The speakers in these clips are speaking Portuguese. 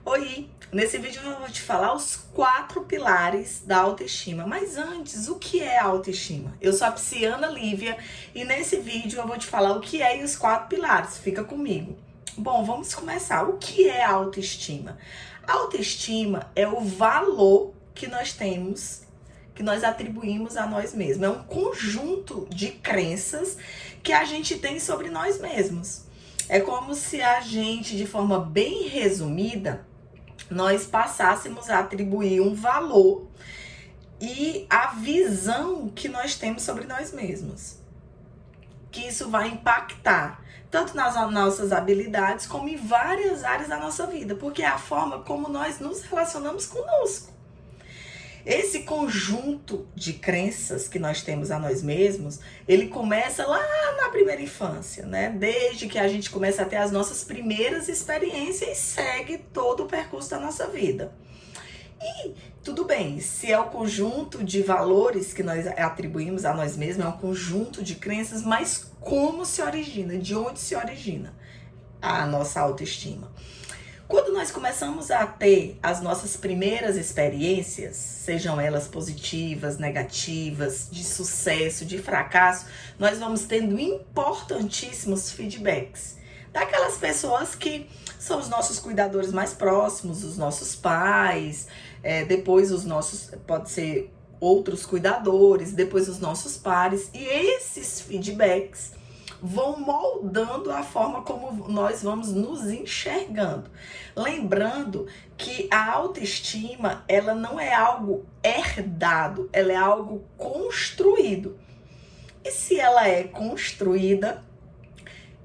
Oi! Nesse vídeo eu vou te falar os 4 pilares da autoestima. Mas antes, o que é autoestima? Eu sou a Psiana Lívia e nesse vídeo eu vou te falar o que é e os 4 pilares. Fica comigo. Bom, vamos começar. O que é autoestima? Autoestima é o valor que nós temos, que nós atribuímos a nós mesmos. É um conjunto de crenças que a gente tem sobre nós mesmos. É como se a gente, de forma bem resumida, nós passássemos a atribuir um valor e a visão que nós temos sobre nós mesmos. Que isso vai impactar tanto nas nossas habilidades como em várias áreas da nossa vida, porque é a forma como nós nos relacionamos conosco. Esse conjunto de crenças que nós temos a nós mesmos, ele começa lá na primeira infância, né? Desde que a gente começa a ter as nossas primeiras experiências e segue todo o percurso da nossa vida. E tudo bem, se é o conjunto de valores que nós atribuímos a nós mesmos, é um conjunto de crenças, mas como se origina? De onde se origina a nossa autoestima? Quando nós começamos a ter as nossas primeiras experiências, sejam elas positivas, negativas, de sucesso, de fracasso, nós vamos tendo importantíssimos feedbacks daquelas pessoas que são os nossos cuidadores mais próximos, os nossos pais, depois os nossos, pode ser outros cuidadores, depois os nossos pares, e esses feedbacks vão moldando a forma como nós vamos nos enxergando. Lembrando que a autoestima, ela não é algo herdado, ela é algo construído. E se ela é construída,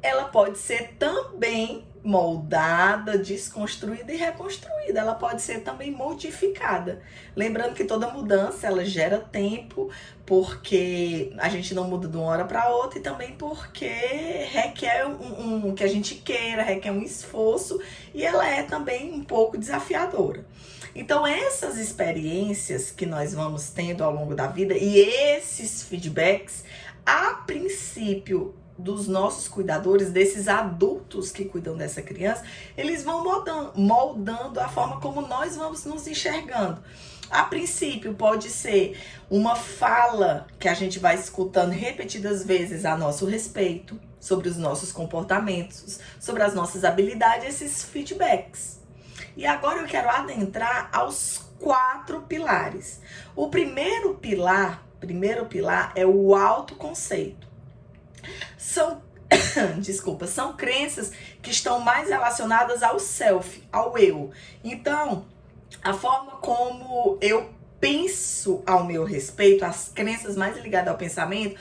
ela pode ser também moldada, desconstruída e reconstruída. Ela pode ser também modificada. Lembrando que toda mudança, ela gera tempo, porque a gente não muda de uma hora para outra e também porque requer que a gente queira, requer um esforço e ela é também um pouco desafiadora. Então, essas experiências que nós vamos tendo ao longo da vida e esses feedbacks, a princípio, dos nossos cuidadores, desses adultos que cuidam dessa criança, eles vão moldando a forma como nós vamos nos enxergando. A princípio, pode ser uma fala que a gente vai escutando repetidas vezes a nosso respeito, sobre os nossos comportamentos, sobre as nossas habilidades, esses feedbacks. E agora eu quero adentrar aos 4 pilares. O primeiro pilar é o autoconceito. São crenças que estão mais relacionadas ao self, ao eu. Então, a forma como eu penso ao meu respeito, as crenças mais ligadas ao pensamento,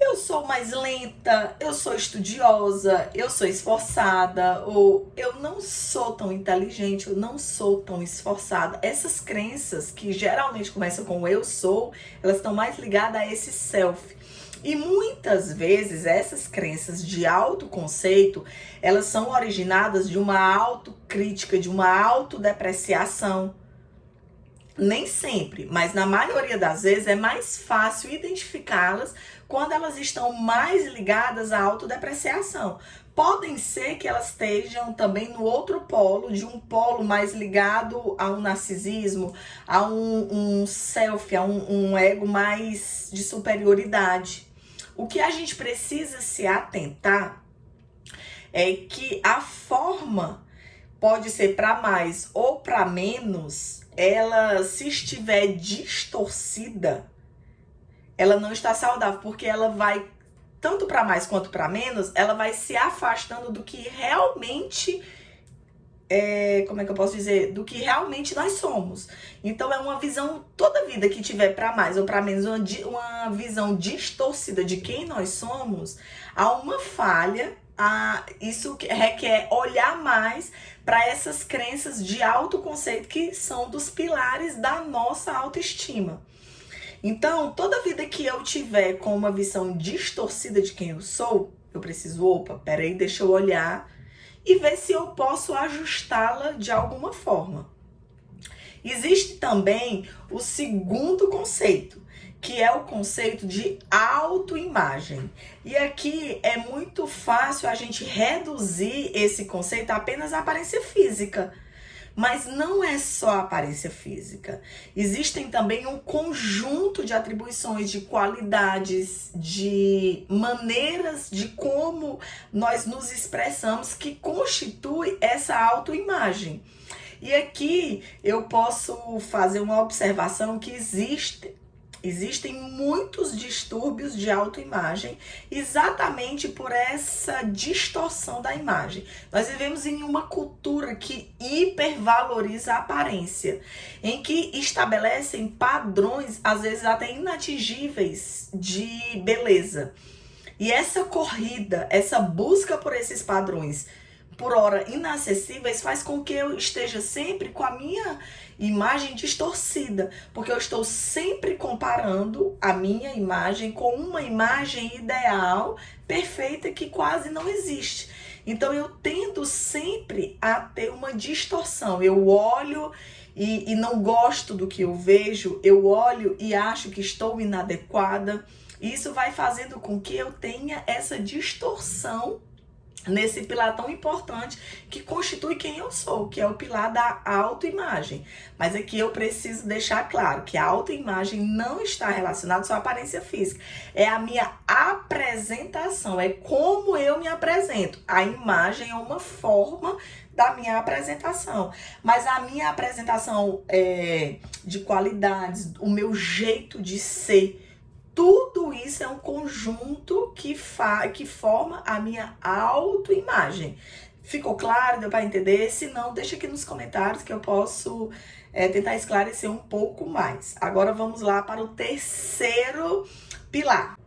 eu sou mais lenta, eu sou estudiosa, eu sou esforçada, ou eu não sou tão inteligente, eu não sou tão esforçada. Essas crenças que geralmente começam com eu sou, elas estão mais ligadas a esse self. E muitas vezes essas crenças de autoconceito, elas são originadas de uma autocrítica, de uma autodepreciação. Nem sempre, mas na maioria das vezes é mais fácil identificá-las quando elas estão mais ligadas à autodepreciação. Podem ser que elas estejam também no outro polo, de um polo mais ligado a um narcisismo, a um self, a um ego mais de superioridade. O que a gente precisa se atentar é que a forma pode ser para mais ou para menos, ela, se estiver distorcida, ela não está saudável, porque ela vai, tanto para mais quanto para menos, ela vai se afastando do que realmente do que realmente nós somos. Então é uma visão, toda vida que tiver para mais ou para menos, uma visão distorcida de quem nós somos, há uma falha, isso requer olhar mais para essas crenças de autoconceito que são dos pilares da nossa autoestima. Então, toda vida que eu tiver com uma visão distorcida de quem eu sou, eu preciso, peraí, deixa eu olhar e ver se eu posso ajustá-la de alguma forma. Existe também o segundo conceito, que é o conceito de autoimagem. E aqui é muito fácil a gente reduzir esse conceito a apenas a aparência física. Mas não é só a aparência física. Existem também um conjunto de atribuições, de qualidades, de maneiras de como nós nos expressamos que constitui essa autoimagem. E aqui eu posso fazer uma observação que existem muitos distúrbios de autoimagem exatamente por essa distorção da imagem. Nós vivemos em uma cultura que hipervaloriza a aparência, em que estabelecem padrões, às vezes até inatingíveis, de beleza. E essa corrida, essa busca por esses padrões, por ora inacessíveis, faz com que eu esteja sempre com a minha imagem distorcida, porque eu estou sempre comparando a minha imagem com uma imagem ideal, perfeita, que quase não existe. Então eu tendo sempre a ter uma distorção. Eu olho e não gosto do que eu vejo, eu olho e acho que estou inadequada. Isso vai fazendo com que eu tenha essa distorção nesse pilar tão importante que constitui quem eu sou, que é o pilar da autoimagem. Mas aqui eu preciso deixar claro que a autoimagem não está relacionada só à aparência física. É a minha apresentação, é como eu me apresento. A imagem é uma forma da minha apresentação, mas a minha apresentação de qualidades, o meu jeito de ser, tudo isso é um conjunto que forma a minha autoimagem. Ficou claro? Deu para entender? Se não, deixa aqui nos comentários que eu posso tentar esclarecer um pouco mais. Agora vamos lá para o terceiro pilar.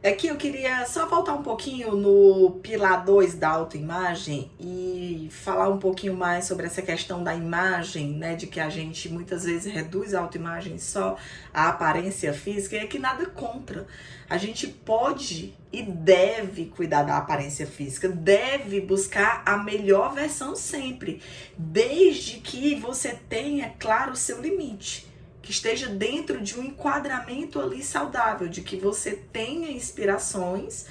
Aqui eu queria só voltar um pouquinho no pilar 2 da autoimagem e falar um pouquinho mais sobre essa questão da imagem, né? De que a gente muitas vezes reduz a autoimagem só à aparência física, e é que nada contra. A gente pode e deve cuidar da aparência física, deve buscar a melhor versão sempre, desde que você tenha claro o seu limite, que esteja dentro de um enquadramento ali saudável, de que você tenha inspirações,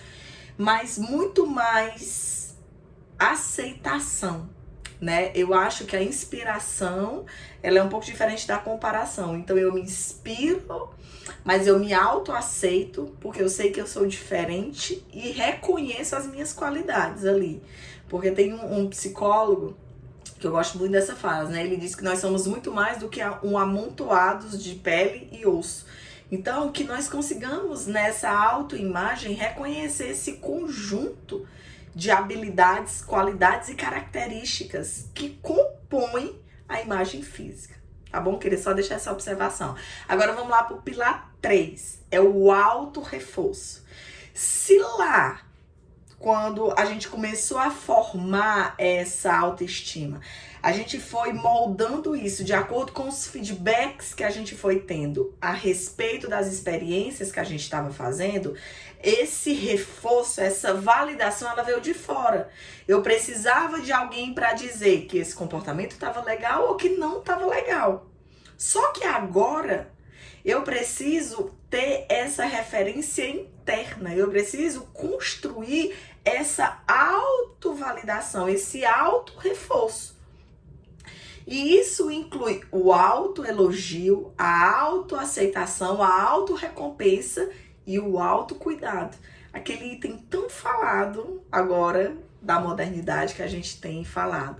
mas muito mais aceitação, né? Eu acho que a inspiração, ela é um pouco diferente da comparação. Então eu me inspiro, mas eu me autoaceito, porque eu sei que eu sou diferente e reconheço as minhas qualidades ali. Porque tem um psicólogo que eu gosto muito dessa frase, né? Ele diz que nós somos muito mais do que um amontoados de pele e osso. Então, que nós consigamos nessa autoimagem reconhecer esse conjunto de habilidades, qualidades e características que compõem a imagem física. Tá bom? Queria só deixar essa observação. Agora vamos lá para o pilar 3, é o auto-reforço. Se lá, quando a gente começou a formar essa autoestima, a gente foi moldando isso de acordo com os feedbacks que a gente foi tendo a respeito das experiências que a gente estava fazendo, esse reforço, essa validação, ela veio de fora. Eu precisava de alguém para dizer que esse comportamento estava legal ou que não estava legal. Só que agora eu preciso ter essa referência interna, eu preciso construir essa autovalidação, esse auto-reforço. E isso inclui o autoelogio, a autoaceitação, a autorrecompensa e o autocuidado. Aquele item tão falado agora da modernidade que a gente tem falado.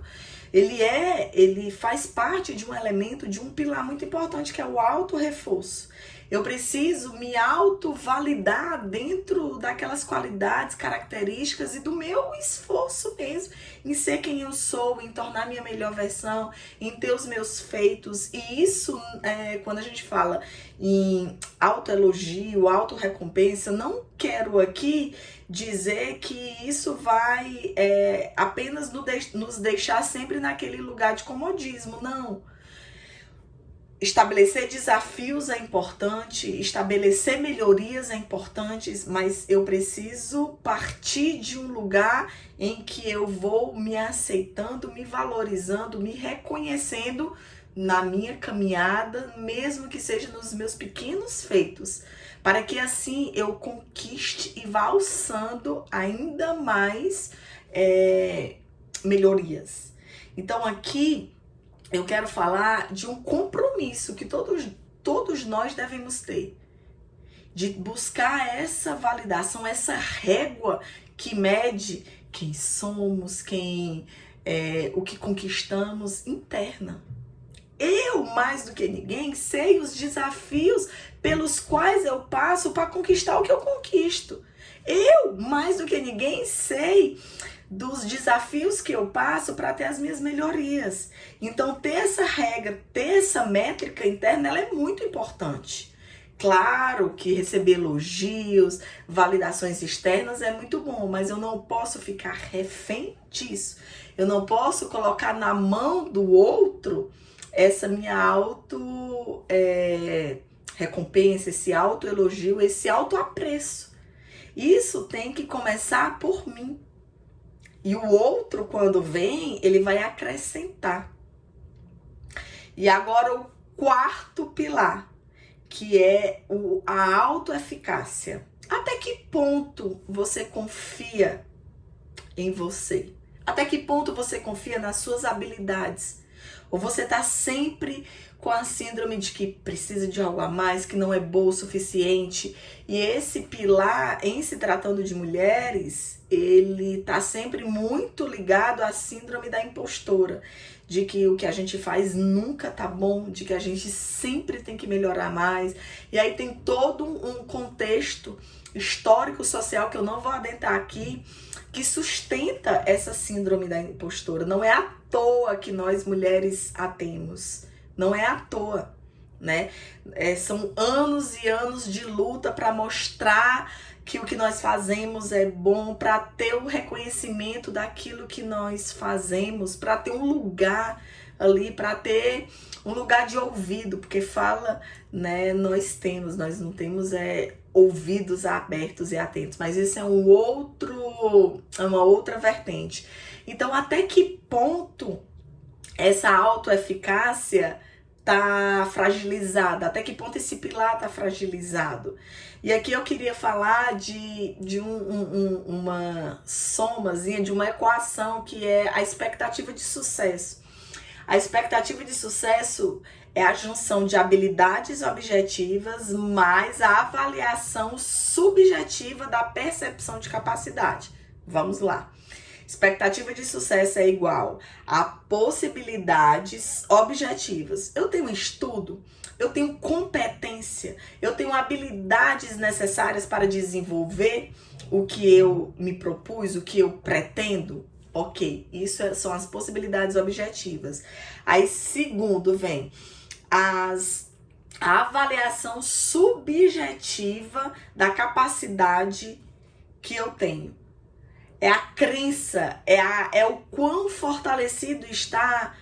Ele faz parte de um elemento, de um pilar muito importante, que é o auto-reforço. Eu preciso me auto-validar dentro daquelas qualidades, características e do meu esforço mesmo em ser quem eu sou, em tornar minha melhor versão, em ter os meus feitos. E isso, quando a gente fala em autoelogio, autorrecompensa, não quero aqui dizer que isso vai apenas nos deixar sempre naquele lugar de comodismo, não. Estabelecer desafios é importante, estabelecer melhorias é importante, mas eu preciso partir de um lugar em que eu vou me aceitando, me valorizando, me reconhecendo na minha caminhada, mesmo que seja nos meus pequenos feitos, para que assim eu conquiste e vá alçando ainda mais melhorias. Então aqui eu quero falar de um compromisso que todos nós devemos ter. De buscar essa validação, essa régua que mede quem somos, o que conquistamos interna. Eu, mais do que ninguém, sei os desafios pelos quais eu passo para conquistar o que eu conquisto. Eu, mais do que ninguém, sei dos desafios que eu passo para ter as minhas melhorias. Então, ter essa regra, ter essa métrica interna, ela é muito importante. Claro que receber elogios, validações externas é muito bom, mas eu não posso ficar refém disso. Eu não posso colocar na mão do outro essa minha recompensa, esse autoelogio, esse autoapreço. Isso tem que começar por mim. E o outro, quando vem, ele vai acrescentar. E agora o quarto pilar, que é a autoeficácia. Até que ponto você confia em você? Até que ponto você confia nas suas habilidades? Ou você está sempre com a síndrome de que precisa de algo a mais, que não é boa o suficiente? E esse pilar, em se tratando de mulheres, ele está sempre muito ligado à síndrome da impostora. De que o que a gente faz nunca tá bom, de que a gente sempre tem que melhorar mais. E aí tem todo um contexto histórico, social, que eu não vou adentrar aqui, que sustenta essa síndrome da impostora. Não é à toa que nós mulheres a temos. Não é à toa, né? São anos e anos de luta para mostrar que o que nós fazemos é bom, para ter o reconhecimento daquilo que nós fazemos, para ter um lugar ali, para ter um lugar de ouvido, porque fala, né, nós não temos ouvidos abertos e atentos, mas isso é uma outra vertente. Então, até que ponto essa autoeficácia tá fragilizada? Até que ponto esse pilar tá fragilizado? E aqui eu queria falar de uma somazinha, de uma equação que é a expectativa de sucesso. A expectativa de sucesso é a junção de habilidades objetivas mais a avaliação subjetiva da percepção de capacidade. Vamos lá. Expectativa de sucesso é igual a possibilidades objetivas. Eu tenho estudo, eu tenho competência, eu tenho habilidades necessárias para desenvolver o que eu me propus, o que eu pretendo. Ok, isso são as possibilidades objetivas. Aí, segundo, vem a avaliação subjetiva da capacidade que eu tenho. É a crença, é o quão fortalecido está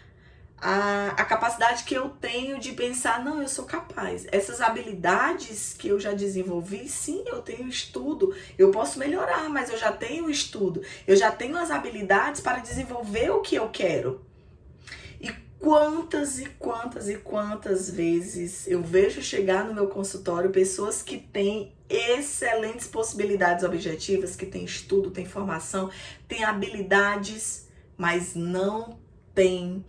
a capacidade que eu tenho de pensar, não, eu sou capaz. Essas habilidades que eu já desenvolvi, sim, eu tenho estudo, eu posso melhorar, mas eu já tenho estudo, eu já tenho as habilidades para desenvolver o que eu quero. E quantas e quantas e quantas vezes eu vejo chegar no meu consultório pessoas que têm excelentes possibilidades objetivas, que têm estudo, têm formação, têm habilidades, mas não têm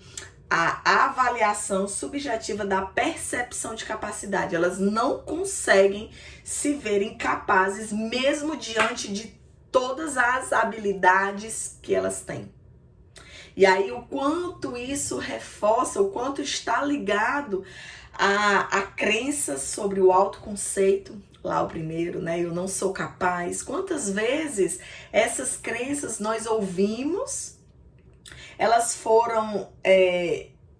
a avaliação subjetiva da percepção de capacidade. Elas não conseguem se verem capazes, mesmo diante de todas as habilidades que elas têm. E aí o quanto isso reforça, o quanto está ligado a crença sobre o autoconceito, lá o primeiro, né? Eu não sou capaz. Quantas vezes essas crenças nós ouvimos, elas foram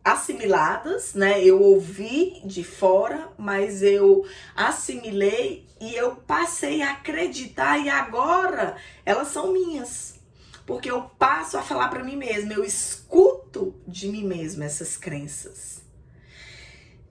assimiladas, né? Eu ouvi de fora, mas eu assimilei e eu passei a acreditar e agora elas são minhas. Porque eu passo a falar para mim mesma, eu escuto de mim mesma essas crenças.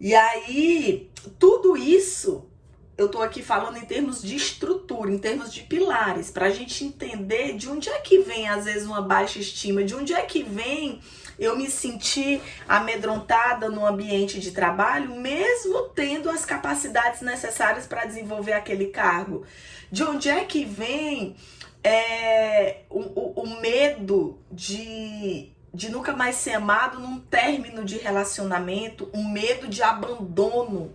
E aí, tudo isso, eu tô aqui falando em termos de estrutura, em termos de pilares, pra gente entender de onde é que vem, às vezes, uma baixa estima, de onde é que vem eu me sentir amedrontada no ambiente de trabalho, mesmo tendo as capacidades necessárias para desenvolver aquele cargo. De onde é que vem o medo de de nunca mais ser amado num término de relacionamento, um medo de abandono.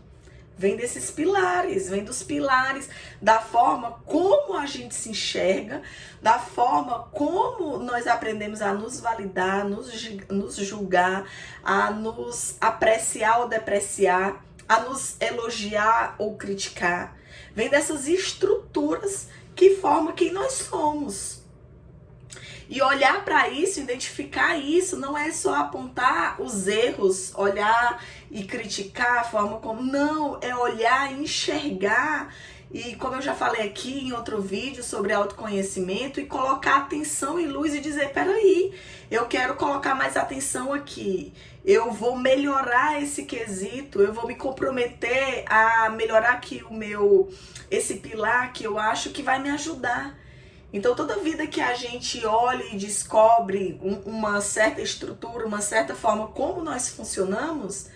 Vem desses pilares, vem dos pilares da forma como a gente se enxerga, da forma como nós aprendemos a nos validar, nos julgar, a nos apreciar ou depreciar, a nos elogiar ou criticar. Vem dessas estruturas que formam quem nós somos. E olhar para isso, identificar isso, não é só apontar os erros, olhar e criticar a forma como... Não, é olhar e enxergar. E como eu já falei aqui em outro vídeo sobre autoconhecimento, e colocar atenção e luz e dizer, peraí, eu quero colocar mais atenção aqui. Eu vou melhorar esse quesito, eu vou me comprometer a melhorar aqui esse pilar que eu acho que vai me ajudar. Então, toda vida que a gente olha e descobre uma certa estrutura, uma certa forma como nós funcionamos,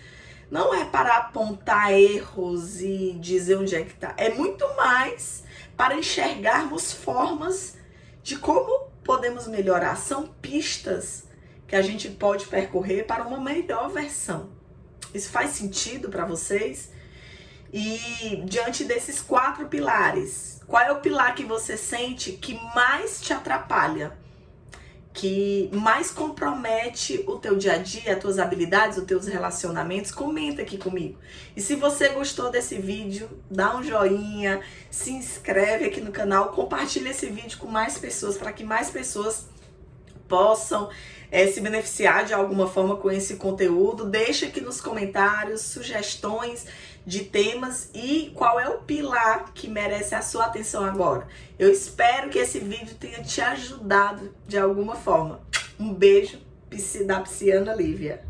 não é para apontar erros e dizer onde é que está. É muito mais para enxergarmos formas de como podemos melhorar. São pistas que a gente pode percorrer para uma melhor versão. Isso faz sentido para vocês? E diante desses 4 pilares, qual é o pilar que você sente que mais te atrapalha? Que mais compromete o teu dia a dia, as tuas habilidades, os teus relacionamentos? Comenta aqui comigo. E se você gostou desse vídeo, dá um joinha, se inscreve aqui no canal, compartilha esse vídeo com mais pessoas, para que mais pessoas possam se beneficiar de alguma forma com esse conteúdo. Deixa aqui nos comentários sugestões de temas e qual é o pilar que merece a sua atenção agora. Eu espero que esse vídeo tenha te ajudado de alguma forma. Um beijo da Psiana Lívia.